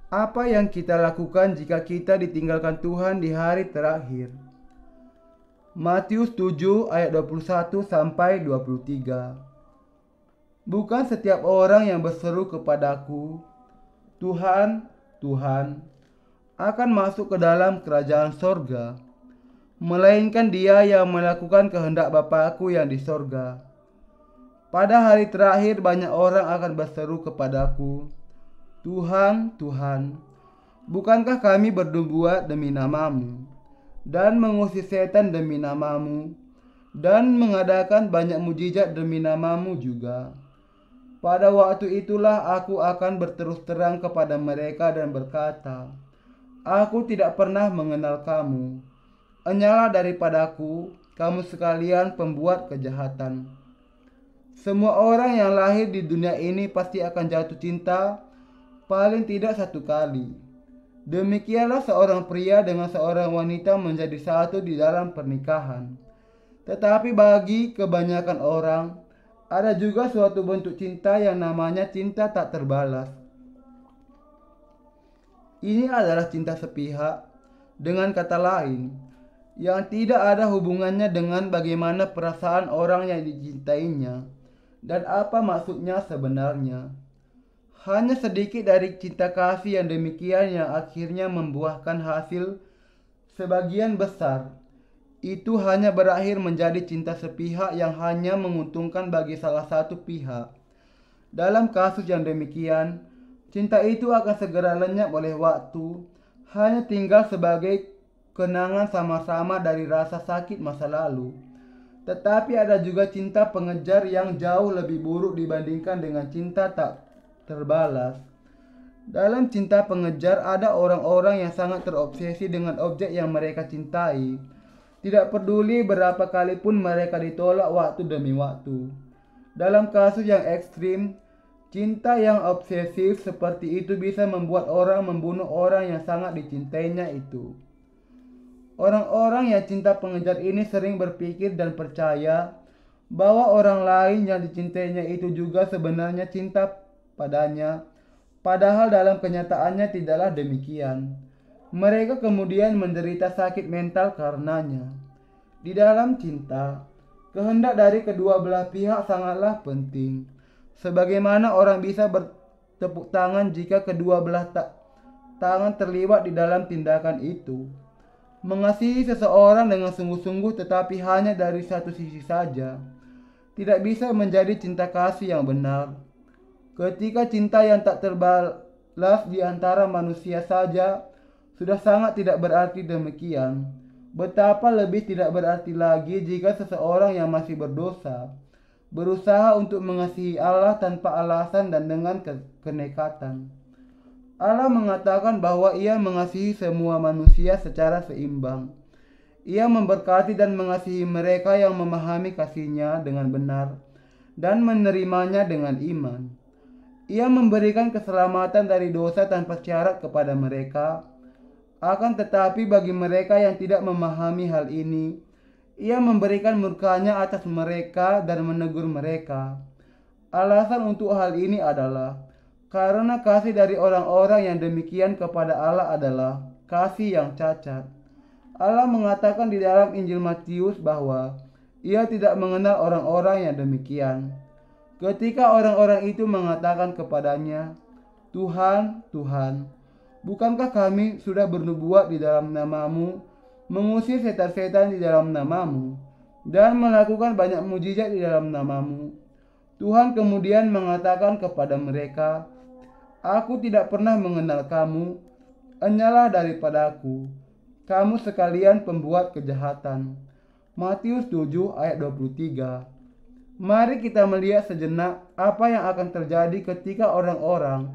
Apa yang kita lakukan jika kita ditinggalkan Tuhan di hari terakhir? Matius 7 ayat 21 sampai 23. Bukan setiap orang yang berseru kepadaku, Tuhan, Tuhan, akan masuk ke dalam kerajaan sorga, melainkan dia yang melakukan kehendak Bapa-Ku yang di sorga. Pada hari terakhir banyak orang akan berseru kepadaku, Tuhan, Tuhan, bukankah kami bernubuat demi namamu, dan mengusir setan demi namamu, dan mengadakan banyak mujizat demi namamu juga? Pada waktu itulah aku akan berterus terang kepada mereka dan berkata, Aku tidak pernah mengenal kamu. Enyalah daripadaku, kamu sekalian pembuat kejahatan. Semua orang yang lahir di dunia ini pasti akan jatuh cinta paling tidak satu kali. Demikianlah seorang pria dengan seorang wanita menjadi satu di dalam pernikahan. Tetapi bagi kebanyakan orang, ada juga suatu bentuk cinta yang namanya cinta tak terbalas. Ini adalah cinta sepihak, dengan kata lain, yang tidak ada hubungannya dengan bagaimana perasaan orang yang dicintainya dan apa maksudnya sebenarnya. Hanya sedikit dari cinta kasih yang demikian yang akhirnya membuahkan hasil. Sebagian besar itu hanya berakhir menjadi cinta sepihak yang hanya menguntungkan bagi salah satu pihak. Dalam kasus yang demikian, cinta itu akan segera lenyap oleh waktu, hanya tinggal sebagai kenangan sama-sama dari rasa sakit masa lalu. Tetapi ada juga cinta pengejar yang jauh lebih buruk dibandingkan dengan cinta tak terbalas. Dalam cinta pengejar ada orang-orang yang sangat terobsesi dengan objek yang mereka cintai. Tidak peduli berapa kali pun mereka ditolak waktu demi waktu. Dalam kasus yang ekstrim, cinta yang obsesif seperti itu bisa membuat orang membunuh orang yang sangat dicintainya itu. Orang-orang yang cinta pengejar ini sering berpikir dan percaya bahwa orang lain yang dicintainya itu juga sebenarnya cinta padanya, padahal dalam kenyataannya tidaklah demikian. Mereka kemudian menderita sakit mental karenanya. Di dalam cinta, kehendak dari kedua belah pihak sangatlah penting. Sebagaimana orang bisa bertepuk tangan jika kedua belah tangan terlibat di dalam tindakan itu. Mengasihi seseorang dengan sungguh-sungguh tetapi hanya dari satu sisi saja tidak bisa menjadi cinta kasih yang benar. Ketika cinta yang tak terbalas di antara manusia saja sudah sangat tidak berarti demikian, betapa lebih tidak berarti lagi jika seseorang yang masih berdosa berusaha untuk mengasihi Allah tanpa alasan dan dengan kenekatan. Allah mengatakan bahwa Ia mengasihi semua manusia secara seimbang. Ia memberkati dan mengasihi mereka yang memahami kasih-Nya dengan benar dan menerimanya dengan iman. Ia memberikan keselamatan dari dosa tanpa syarat kepada mereka. Akan tetapi bagi mereka yang tidak memahami hal ini, Ia memberikan murka-Nya atas mereka dan menegur mereka. Alasan untuk hal ini adalah karena kasih dari orang-orang yang demikian kepada Allah adalah kasih yang cacat. Allah mengatakan di dalam Injil Matius bahwa Ia tidak mengenal orang-orang yang demikian. Ketika orang-orang itu mengatakan kepadanya, Tuhan, Tuhan, bukankah kami sudah bernubuat di dalam namamu, mengusir setan-setan di dalam namamu, dan melakukan banyak mujizat di dalam namamu? Tuhan kemudian mengatakan kepada mereka, Aku tidak pernah mengenal kamu, enyalah daripadaku, kamu sekalian pembuat kejahatan. Matius 7 ayat 23. Mari kita melihat sejenak apa yang akan terjadi ketika orang-orang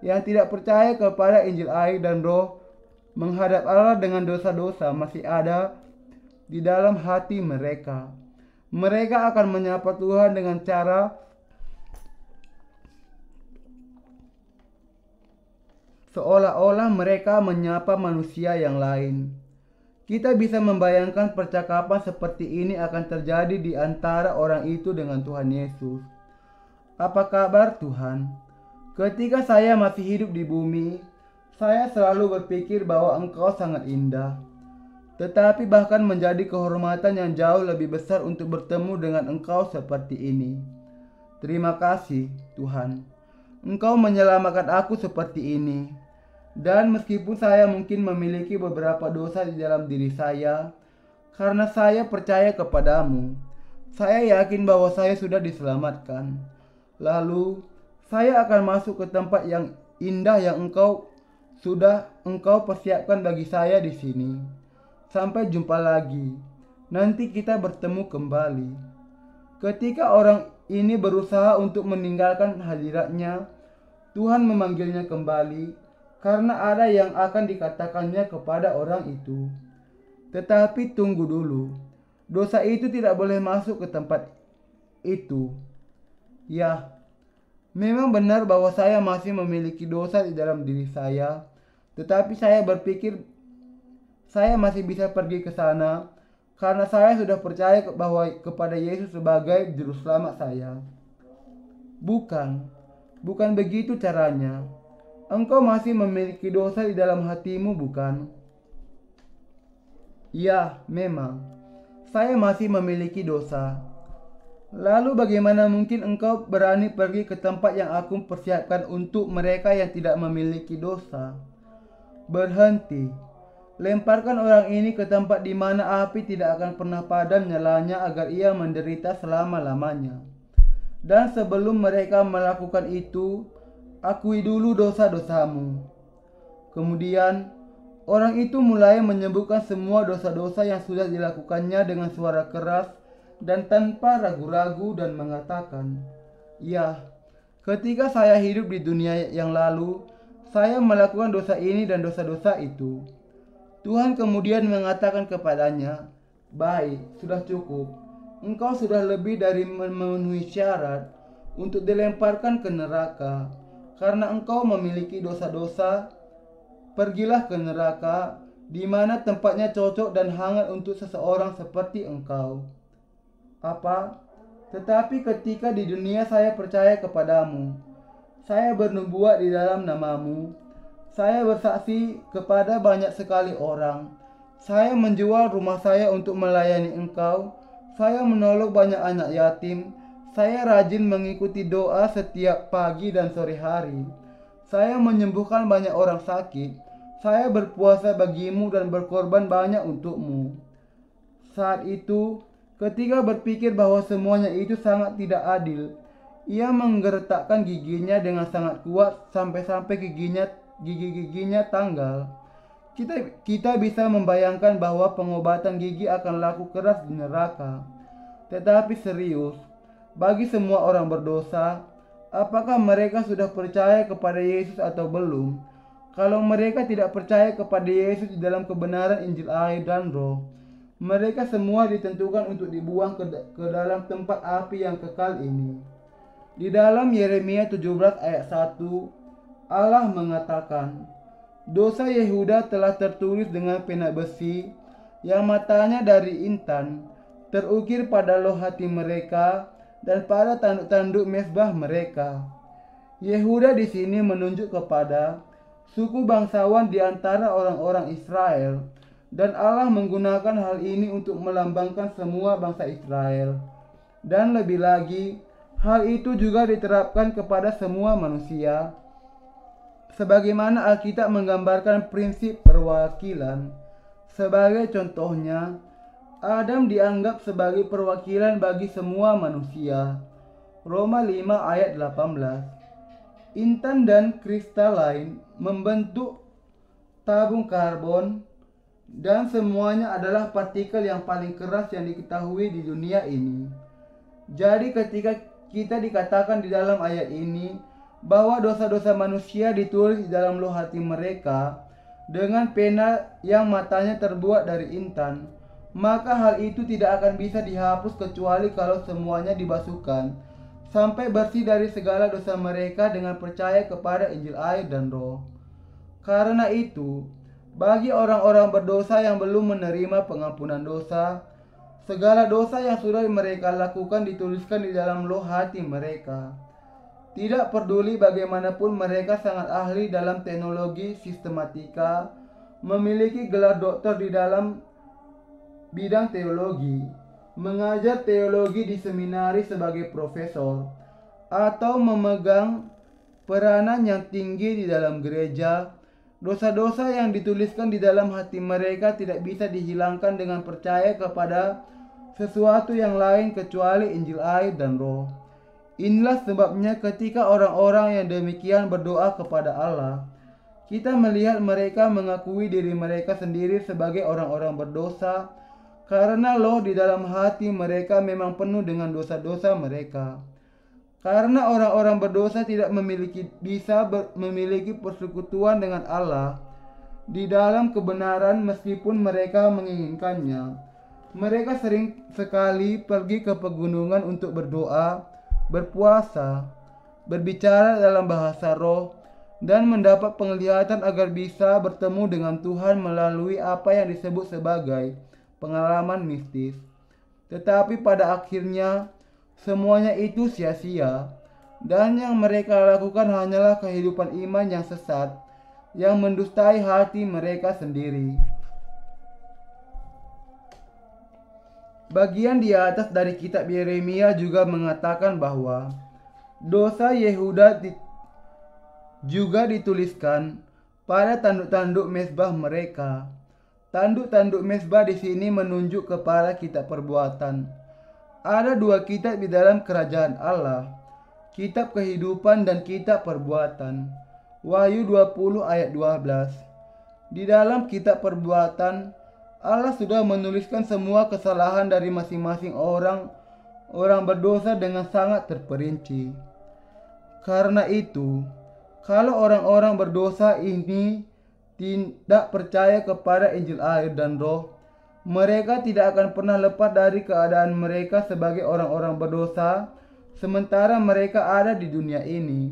yang tidak percaya kepada Injil air dan Roh menghadap Allah dengan dosa-dosa masih ada di dalam hati mereka. Mereka akan menyapa Tuhan dengan cara seolah-olah mereka menyapa manusia yang lain. Kita bisa membayangkan percakapan seperti ini akan terjadi di antara orang itu dengan Tuhan Yesus. Apa kabar Tuhan? Ketika saya masih hidup di bumi, Saya selalu berpikir bahwa Engkau sangat indah, tetapi bahkan menjadi kehormatan yang jauh lebih besar untuk bertemu dengan Engkau seperti ini. Terima kasih, Tuhan. Engkau menyelamatkan aku seperti ini. Dan meskipun saya mungkin memiliki beberapa dosa di dalam diri saya, karena saya percaya kepadamu, saya yakin bahwa saya sudah diselamatkan. Lalu, saya akan masuk ke tempat yang indah yang Engkau persiapkan bagi saya di sini. Sampai jumpa lagi. Nanti kita bertemu kembali. Ketika orang ini berusaha untuk meninggalkan hadiratnya, Tuhan memanggilnya kembali karena ada yang akan dikatakannya kepada orang itu. Tetapi tunggu dulu. Dosa itu tidak boleh masuk ke tempat itu. Ya, memang benar bahwa saya masih memiliki dosa di dalam diri saya, tetapi saya berpikir saya masih bisa pergi ke sana karena saya sudah percaya bahwa kepada Yesus sebagai juru selamat saya. Bukan begitu caranya. Engkau masih memiliki dosa di dalam hatimu, bukan? Ya, memang. Saya masih memiliki dosa. Lalu bagaimana mungkin engkau berani pergi ke tempat yang aku persiapkan untuk mereka yang tidak memiliki dosa? Berhenti. Lemparkan orang ini ke tempat di mana api tidak akan pernah padam nyalanya agar ia menderita selama-lamanya. Dan sebelum mereka melakukan itu, akui dulu dosa-dosamu. Kemudian, orang itu mulai menyebutkan semua dosa-dosa yang sudah dilakukannya dengan suara keras dan tanpa ragu-ragu dan mengatakan, "Ya, ketika saya hidup di dunia yang lalu, saya melakukan dosa ini dan dosa-dosa itu." Tuhan kemudian mengatakan kepadanya, "Baik, sudah cukup. Engkau sudah lebih dari memenuhi syarat untuk dilemparkan ke neraka. Karena engkau memiliki dosa-dosa, pergilah ke neraka, di mana tempatnya cocok dan hangat untuk seseorang seperti engkau." Apa? Tetapi ketika di dunia saya percaya kepadamu. Saya bernubuat di dalam namamu. Saya bersaksi kepada banyak sekali orang. Saya menjual rumah saya untuk melayani engkau. Saya menolong banyak anak yatim. Saya rajin mengikuti doa setiap pagi dan sore hari. Saya menyembuhkan banyak orang sakit. Saya berpuasa bagimu dan berkorban banyak untukmu. Saat itu, ketika berpikir bahwa semuanya itu sangat tidak adil, ia menggertakkan giginya dengan sangat kuat sampai-sampai gigi-giginya tanggal. Kita bisa membayangkan bahwa pengobatan gigi akan laku keras di neraka. Tetapi serius, bagi semua orang berdosa, apakah mereka sudah percaya kepada Yesus atau belum? Kalau mereka tidak percaya kepada Yesus di dalam kebenaran Injil air dan Roh, mereka semua ditentukan untuk dibuang ke dalam tempat api yang kekal ini. Di dalam Yeremia 17 ayat 1, Allah mengatakan, "Dosa Yehuda telah tertulis dengan pena besi, yang matanya dari intan, terukir pada loh hati mereka dan pada tanduk-tanduk mezbah mereka." Yehuda di sini menunjuk kepada suku bangsawan di antara orang-orang Israel, dan Allah menggunakan hal ini untuk melambangkan semua bangsa Israel. Dan lebih lagi, hal itu juga diterapkan kepada semua manusia. Sebagaimana Alkitab menggambarkan prinsip perwakilan. Sebagai contohnya, Adam dianggap sebagai perwakilan bagi semua manusia. Roma 5 ayat 18. Intan dan kristal lain membentuk tabung karbon, dan semuanya adalah partikel yang paling keras yang diketahui di dunia ini. Jadi ketika kita dikatakan di dalam ayat ini bahwa dosa-dosa manusia ditulis di dalam loh hati mereka dengan pena yang matanya terbuat dari intan, maka hal itu tidak akan bisa dihapus kecuali kalau semuanya dibasuhkan sampai bersih dari segala dosa mereka dengan percaya kepada Injil air dan Roh. Karena itu, bagi orang-orang berdosa yang belum menerima pengampunan dosa, segala dosa yang sudah mereka lakukan dituliskan di dalam loh hati mereka. Tidak peduli bagaimanapun mereka sangat ahli dalam teknologi sistematika, memiliki gelar doktor di dalam bidang teologi, mengajar teologi di seminari sebagai profesor, atau memegang peranan yang tinggi di dalam gereja. Dosa-dosa yang dituliskan di dalam hati mereka tidak bisa dihilangkan dengan percaya kepada sesuatu yang lain kecuali Injil air dan Roh. Inilah sebabnya ketika orang-orang yang demikian berdoa kepada Allah, kita melihat mereka mengakui diri mereka sendiri sebagai orang-orang berdosa, karena loh di dalam hati mereka memang penuh dengan dosa-dosa mereka. Karena orang-orang berdosa tidak memiliki persekutuan dengan Allah di dalam kebenaran meskipun mereka menginginkannya. Mereka sering sekali pergi ke pegunungan untuk berdoa, berpuasa, berbicara dalam bahasa roh, dan mendapat penglihatan agar bisa bertemu dengan Tuhan melalui apa yang disebut sebagai pengalaman mistis. Tetapi pada akhirnya semuanya itu sia-sia, dan yang mereka lakukan hanyalah kehidupan iman yang sesat yang mendustai hati mereka sendiri. Bagian di atas dari kitab Yeremia juga mengatakan bahwa dosa Yehuda juga dituliskan pada tanduk-tanduk mezbah mereka. Tanduk-tanduk mezbah di sini menunjuk kepada kitab perbuatan. Ada dua kitab di dalam kerajaan Allah, kitab kehidupan dan kitab perbuatan. Wahyu 20 ayat 12. Di dalam kitab perbuatan, Allah sudah menuliskan semua kesalahan dari masing-masing orang berdosa dengan sangat terperinci. Karena itu, kalau orang-orang berdosa ini tidak percaya kepada Injil air dan Roh, mereka tidak akan pernah lepas dari keadaan mereka sebagai orang-orang berdosa sementara mereka ada di dunia ini.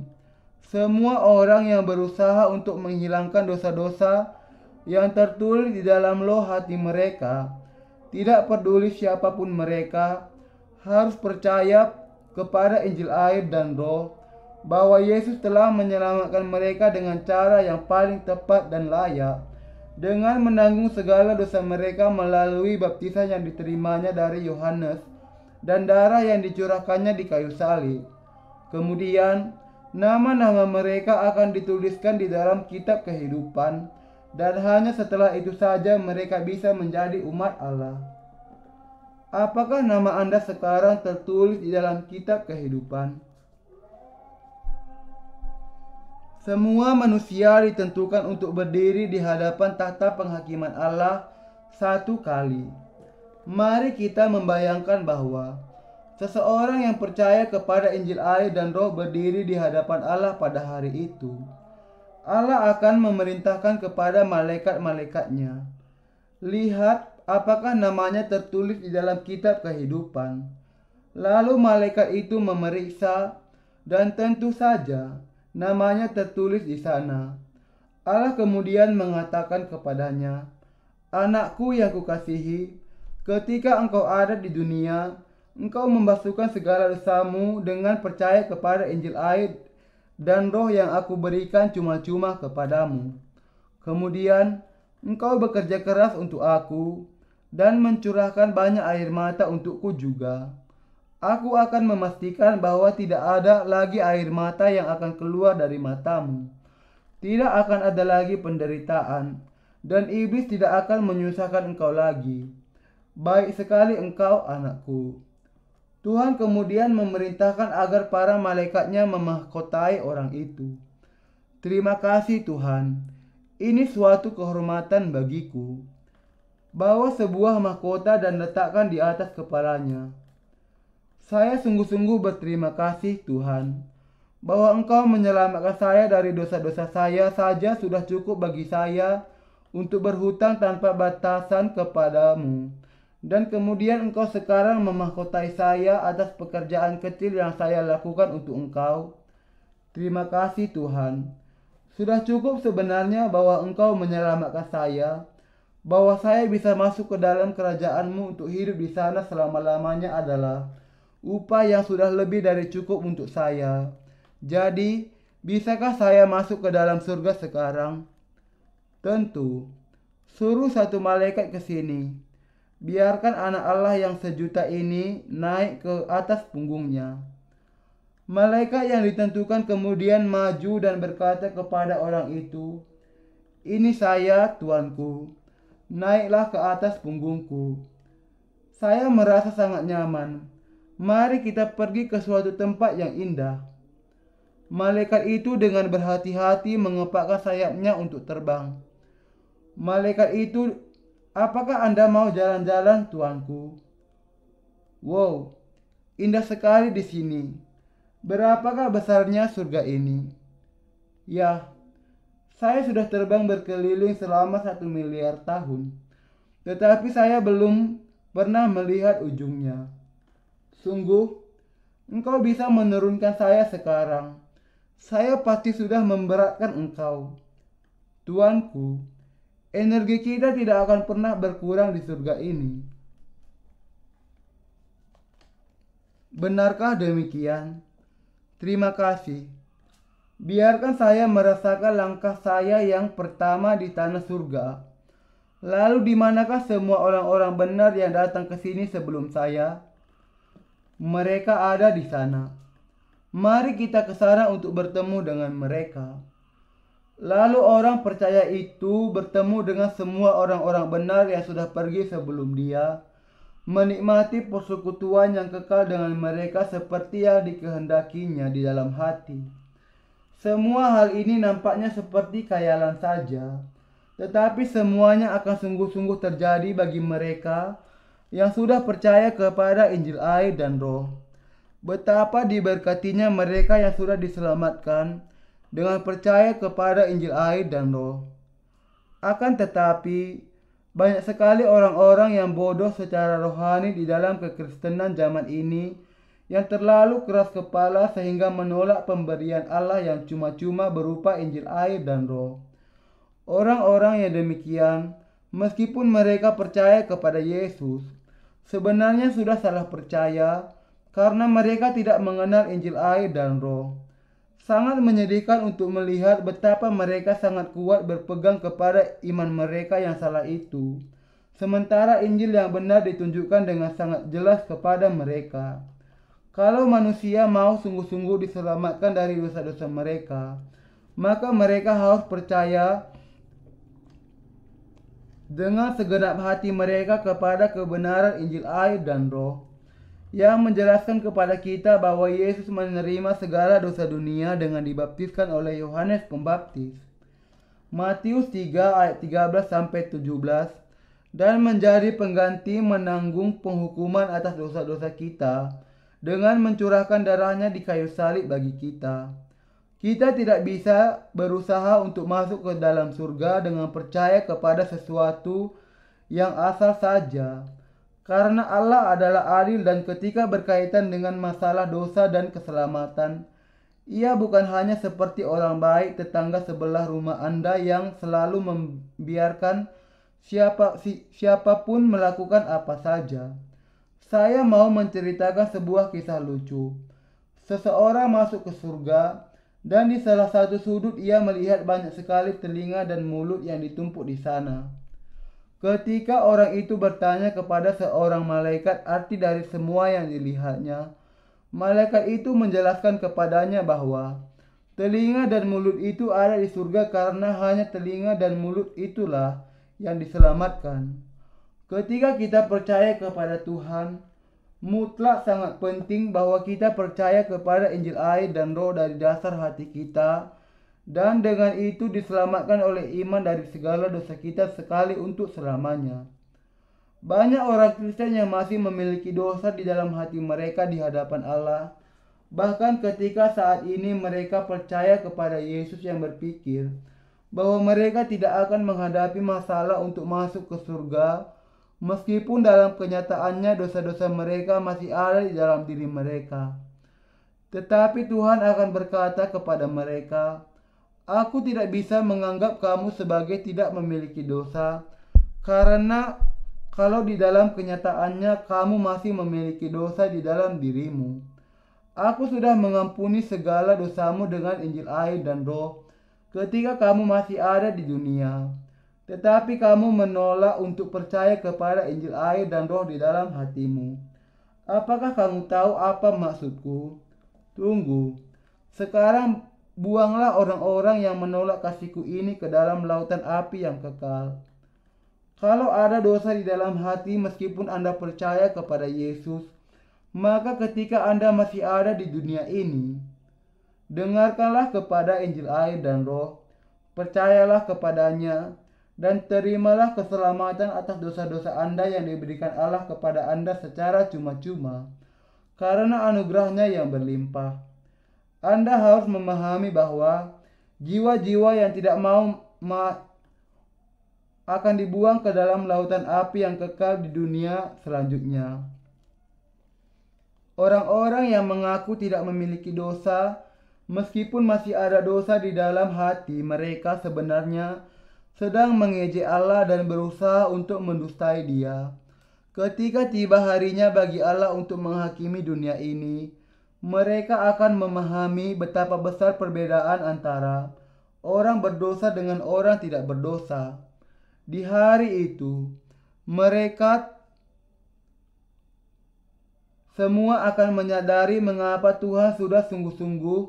Semua orang yang berusaha untuk menghilangkan dosa-dosa yang tertulis di dalam loh hati mereka, tidak peduli siapapun mereka, harus percaya kepada Injil air dan Roh, bahwa Yesus telah menyelamatkan mereka dengan cara yang paling tepat dan layak, dengan menanggung segala dosa mereka melalui baptisan yang diterimanya dari Yohanes dan darah yang dicurahkannya di kayu salib. Kemudian, nama-nama mereka akan dituliskan di dalam kitab kehidupan, dan hanya setelah itu saja mereka bisa menjadi umat Allah. Apakah nama Anda sekarang tertulis di dalam kitab kehidupan? Semua manusia ditentukan untuk berdiri di hadapan tahta penghakiman Allah satu kali. Mari kita membayangkan bahwa seseorang yang percaya kepada Injil air dan Roh berdiri di hadapan Allah pada hari itu. Allah akan memerintahkan kepada malaikat-malaikatnya, lihat apakah namanya tertulis di dalam kitab kehidupan. Lalu malaikat itu memeriksa, dan tentu saja namanya tertulis di sana. Allah kemudian mengatakan kepadanya, "Anakku yang kukasihi, ketika engkau ada di dunia, engkau membasuhkan segala dosamu dengan percaya kepada Injil air dan Roh yang aku berikan cuma-cuma kepadamu. Kemudian engkau bekerja keras untuk aku dan mencurahkan banyak air mata untukku juga. Aku akan memastikan bahwa tidak ada lagi air mata yang akan keluar dari matamu. Tidak akan ada lagi penderitaan, dan iblis tidak akan menyusahkan engkau lagi. Baik sekali engkau, anakku." Tuhan kemudian memerintahkan agar para malaikatnya memahkotai orang itu. Terima kasih Tuhan, ini suatu kehormatan bagiku. Bawa sebuah mahkota dan letakkan di atas kepalanya. Saya sungguh-sungguh berterima kasih Tuhan, bahwa Engkau menyelamatkan saya dari dosa-dosa saya saja sudah cukup bagi saya untuk berhutang tanpa batasan kepadamu. Dan kemudian Engkau sekarang memahkotai saya atas pekerjaan kecil yang saya lakukan untuk Engkau. Terima kasih Tuhan. Sudah cukup sebenarnya bahwa Engkau menyelamatkan saya, bahwa saya bisa masuk ke dalam kerajaan-Mu untuk hidup di sana selama-lamanya adalah upah yang sudah lebih dari cukup untuk saya. Jadi, bisakah saya masuk ke dalam surga sekarang? Tentu. Suruh satu malaikat ke sini. Biarkan anak Allah yang sejuta ini naik ke atas punggungnya. Malaikat yang ditentukan kemudian maju dan berkata kepada orang itu, "Ini saya, tuanku. Naiklah ke atas punggungku." Saya merasa sangat nyaman. Mari kita pergi ke suatu tempat yang indah. Malaikat itu dengan berhati-hati mengepakkan sayapnya untuk terbang. Malaikat itu, "Apakah Anda mau jalan-jalan, tuanku?" "Wow, indah sekali di sini. Berapakah besarnya surga ini?" "Ya, saya sudah terbang berkeliling selama 1 miliar tahun. Tetapi saya belum pernah melihat ujungnya." "Sungguh, engkau bisa menurunkan saya sekarang. Saya pasti sudah memberatkan engkau." "Tuanku, energi kita tidak akan pernah berkurang di surga ini." "Benarkah demikian? Terima kasih. Biarkan saya merasakan langkah saya yang pertama di tanah surga. Lalu di manakah semua orang-orang benar yang datang ke sini sebelum saya?" "Mereka ada di sana. Mari kita ke sana untuk bertemu dengan mereka." Lalu orang percaya itu bertemu dengan semua orang-orang benar yang sudah pergi sebelum dia, menikmati persekutuan yang kekal dengan mereka seperti yang dikehendakinya di dalam hati. Semua hal ini nampaknya seperti khayalan saja, tetapi semuanya akan sungguh-sungguh terjadi bagi mereka yang sudah percaya kepada Injil air dan Roh. Betapa diberkatinya mereka yang sudah diselamatkan dengan percaya kepada Injil air dan Roh. Akan tetapi, banyak sekali orang-orang yang bodoh secara rohani di dalam kekristenan zaman ini yang terlalu keras kepala sehingga menolak pemberian Allah yang cuma-cuma berupa Injil air dan Roh. Orang-orang yang demikian, meskipun mereka percaya kepada Yesus, sebenarnya sudah salah percaya karena mereka tidak mengenal Injil air dan Roh. Sangat menyedihkan untuk melihat betapa mereka sangat kuat berpegang kepada iman mereka yang salah itu, sementara Injil yang benar ditunjukkan dengan sangat jelas kepada mereka. Kalau manusia mau sungguh-sungguh diselamatkan dari dosa-dosa mereka, maka mereka harus percaya dengan segenap hati mereka kepada kebenaran Injil air dan Roh, yang menjelaskan kepada kita bahwa Yesus menerima segala dosa dunia dengan dibaptiskan oleh Yohanes Pembaptis. Matius 3 ayat 13-17, dan menjadi pengganti menanggung penghukuman atas dosa-dosa kita dengan mencurahkan darahnya di kayu salib bagi kita. Kita tidak bisa berusaha untuk masuk ke dalam surga dengan percaya kepada sesuatu yang asal saja. Karena Allah adalah adil dan ketika berkaitan dengan masalah dosa dan keselamatan, Ia bukan hanya seperti orang baik tetangga sebelah rumah Anda yang selalu membiarkan siapapun melakukan apa saja. Saya mau menceritakan sebuah kisah lucu. Seseorang masuk ke surga dan di salah satu sudut ia melihat banyak sekali telinga dan mulut yang ditumpuk di sana. Ketika orang itu bertanya kepada seorang malaikat arti dari semua yang dilihatnya, malaikat itu menjelaskan kepadanya bahwa telinga dan mulut itu ada di surga karena hanya telinga dan mulut itulah yang diselamatkan. Ketika kita percaya kepada Tuhan, mutlak sangat penting bahwa kita percaya kepada Injil air dan Roh dari dasar hati kita, dan dengan itu diselamatkan oleh iman dari segala dosa kita sekali untuk selamanya. Banyak orang Kristen yang masih memiliki dosa di dalam hati mereka di hadapan Allah, bahkan ketika saat ini mereka percaya kepada Yesus yang berpikir bahwa mereka tidak akan menghadapi masalah untuk masuk ke surga, meskipun dalam kenyataannya dosa-dosa mereka masih ada di dalam diri mereka. Tetapi Tuhan akan berkata kepada mereka, "Aku tidak bisa menganggap kamu sebagai tidak memiliki dosa, karena kalau di dalam kenyataannya kamu masih memiliki dosa di dalam dirimu. Aku sudah mengampuni segala dosamu dengan Injil air dan Roh ketika kamu masih ada di dunia. Tetapi kamu menolak untuk percaya kepada Injil air dan Roh di dalam hatimu. Apakah kamu tahu apa maksudku? Tunggu. Sekarang buanglah orang-orang yang menolak kasihku ini ke dalam lautan api yang kekal. Kalau ada dosa di dalam hati meskipun Anda percaya kepada Yesus, maka ketika Anda masih ada di dunia ini, dengarkanlah kepada Injil air dan Roh, percayalah kepadanya, dan terimalah keselamatan atas dosa-dosa Anda yang diberikan Allah kepada Anda secara cuma-cuma, karena anugerahnya yang berlimpah. Anda harus memahami bahwa jiwa-jiwa yang tidak mau akan dibuang ke dalam lautan api yang kekal di dunia selanjutnya. Orang-orang yang mengaku tidak memiliki dosa, meskipun masih ada dosa di dalam hati mereka, sebenarnya sedang mengejek Allah dan berusaha untuk mendustai Dia. Ketika tiba harinya bagi Allah untuk menghakimi dunia ini, mereka akan memahami betapa besar perbedaan antara orang berdosa dengan orang tidak berdosa. Di hari itu, mereka semua akan menyadari mengapa Tuhan sudah sungguh-sungguh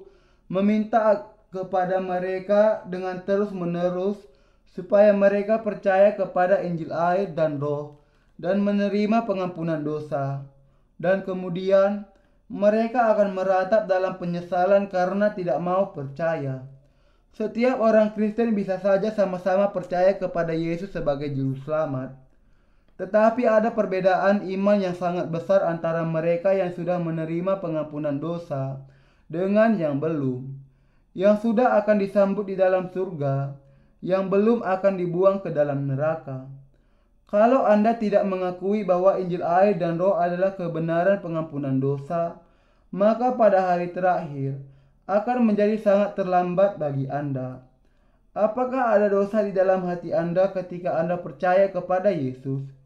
meminta kepada mereka dengan terus-menerus supaya mereka percaya kepada Injil air dan Roh dan menerima pengampunan dosa. Dan kemudian mereka akan meratap dalam penyesalan karena tidak mau percaya. Setiap orang Kristen bisa saja sama-sama percaya kepada Yesus sebagai juru selamat. Tetapi ada perbedaan iman yang sangat besar antara mereka yang sudah menerima pengampunan dosa dengan yang belum. Yang sudah akan disambut di dalam surga, yang belum akan dibuang ke dalam neraka. Kalau Anda tidak mengakui bahwa Injil air dan Roh adalah kebenaran pengampunan dosa, maka pada hari terakhir akan menjadi sangat terlambat bagi Anda. Apakah ada dosa di dalam hati Anda ketika Anda percaya kepada Yesus?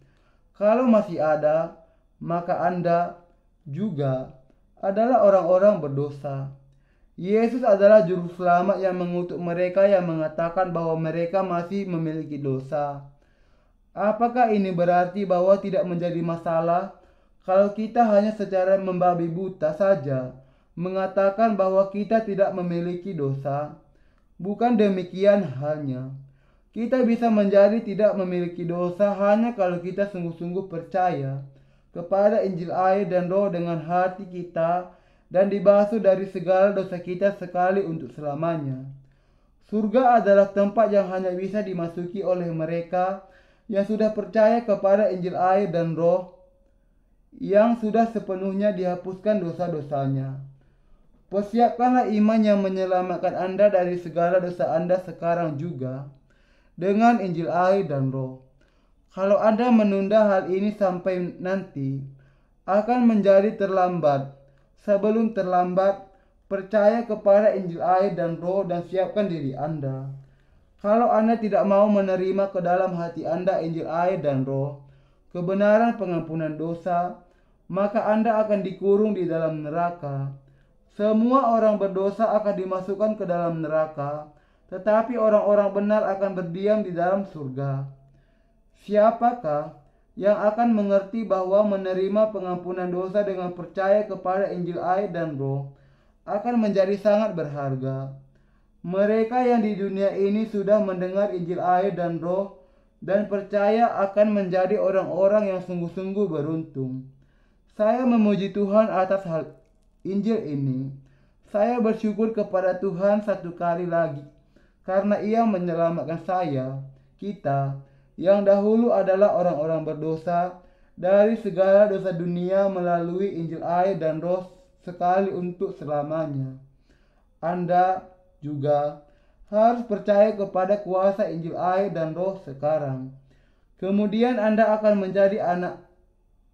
Kalau masih ada, maka Anda juga adalah orang-orang berdosa. Yesus adalah juru selamat yang mengutuk mereka yang mengatakan bahwa mereka masih memiliki dosa. Apakah ini berarti bahwa tidak menjadi masalah kalau kita hanya secara membabi buta saja mengatakan bahwa kita tidak memiliki dosa? Bukan demikian halnya. Kita bisa menjadi tidak memiliki dosa hanya kalau kita sungguh-sungguh percaya kepada Injil air dan Roh dengan hati kita dan dibasuh dari segala dosa kita sekali untuk selamanya. Surga adalah tempat yang hanya bisa dimasuki oleh mereka yang sudah percaya kepada Injil air dan Roh yang sudah sepenuhnya dihapuskan dosa-dosanya. Persiapkanlah iman yang menyelamatkan Anda dari segala dosa Anda sekarang juga dengan Injil air dan Roh. Kalau Anda menunda hal ini sampai nanti, akan menjadi terlambat. Sebelum terlambat, percaya kepada Injil air dan Roh dan siapkan diri Anda. Kalau Anda tidak mau menerima ke dalam hati Anda Injil air dan Roh, kebenaran pengampunan dosa, maka Anda akan dikurung di dalam neraka. Semua orang berdosa akan dimasukkan ke dalam neraka, tetapi orang-orang benar akan berdiam di dalam surga. Siapakah yang akan mengerti bahwa menerima pengampunan dosa dengan percaya kepada Injil air dan Roh akan menjadi sangat berharga? Mereka yang di dunia ini sudah mendengar Injil air dan Roh dan percaya akan menjadi orang-orang yang sungguh-sungguh beruntung. Saya memuji Tuhan atas hal Injil ini. Saya bersyukur kepada Tuhan satu kali lagi karena Ia menyelamatkan kita, yang dahulu adalah orang-orang berdosa, dari segala dosa dunia melalui Injil air dan Roh sekali untuk selamanya. Anda juga harus percaya kepada kuasa Injil air dan Roh sekarang. Kemudian Anda akan menjadi anak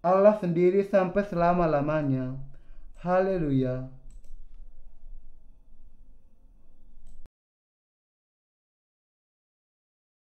Allah sendiri sampai selama-lamanya. Haleluya.